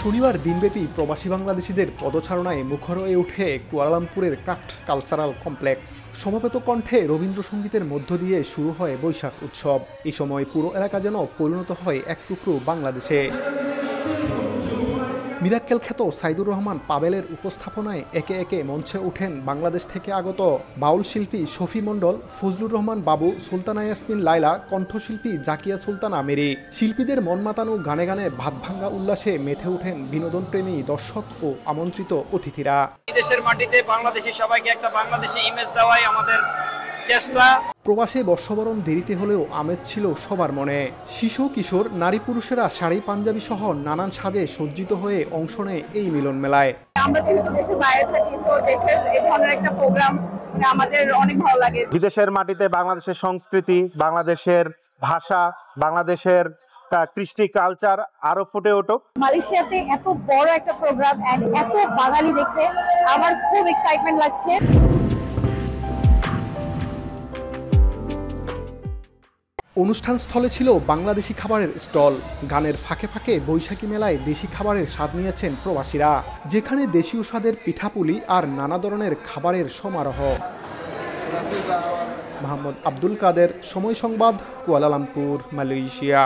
শনিবার দিনব্যাপী প্রবাসী বাংলাদেশিদের পদচারণায় মুখর হয়ে ওঠে কুয়ালালামপুরের ক্রাফট কালচারাল কমপ্লেক্স। সমবেত কণ্ঠে রবীন্দ্রসঙ্গীতের মধ্য দিয়ে শুরু হয় বৈশাখ উৎসব। এই সময় পুরো এলাকা যেন পরিণত হয় এক টুকরো বাংলাদেশে। মিরাক্কেল খ্যাত সাইদুর রহমান পাবেলের উপস্থাপনায় একে একে মঞ্চে ওঠেন বাংলাদেশ থেকে আগত বাউল শিল্পী শফি মণ্ডল, ফজলুর রহমান বাবু, সুলতানা ইয়াসমিন লায়লা, কণ্ঠশিল্পী জাকিয়া সুলতানা আমেরি। শিল্পীদের মন মাতানো গানে গানে ভাতভাঙ্গা উল্লাসে মেতে ওঠেন বিনোদনপ্রেমী দর্শক ও আমন্ত্রিত অতিথিরা। দেশের মাটিতে বাংলাদেশি সবাইকে একটা বাংলাদেশি ইমেজ দেওয়াই আমাদের চেষ্টা। প্রবাসে বর্ষবরণ দেরিতে হলেও আমেজ ছিল সবার মনে। শিশু কিশোর নারী পুরুষেরা শাড়ি পাঞ্জাবি সহ নানান সাজে সজ্জিত হয়ে অংশ নেয় এই মিলন মেলায়। আমরা যেহেতু দেশের বাইরে থাকি, সো দেশের এই ধরনের একটা প্রোগ্রাম আমাদের অনেক ভালো লাগে। বিদেশের মাটিতে বাংলাদেশের সংস্কৃতি, বাংলাদেশের ভাষা, বাংলাদেশের কৃষ্টি কালচার আরো ফুটে উঠুক। মালয়েশিয়াতে এত বড় একটা প্রোগ্রাম, এত বাঙালি দেখে আমার খুব এক্সাইটমেন্ট লাগছে। অনুষ্ঠানস্থলে ছিল বাংলাদেশি খাবারের স্টল। গানের ফাঁকে ফাঁকে বৈশাখী মেলায় দেশি খাবারের স্বাদ নিয়েছেন প্রবাসীরা, যেখানে দেশীয় স্বাদের পিঠাপুলি আর নানা ধরনের খাবারের সমারোহ। মোহাম্মদ আব্দুল কাদের, সময় সংবাদ, কুয়ালালামপুর, মালয়েশিয়া।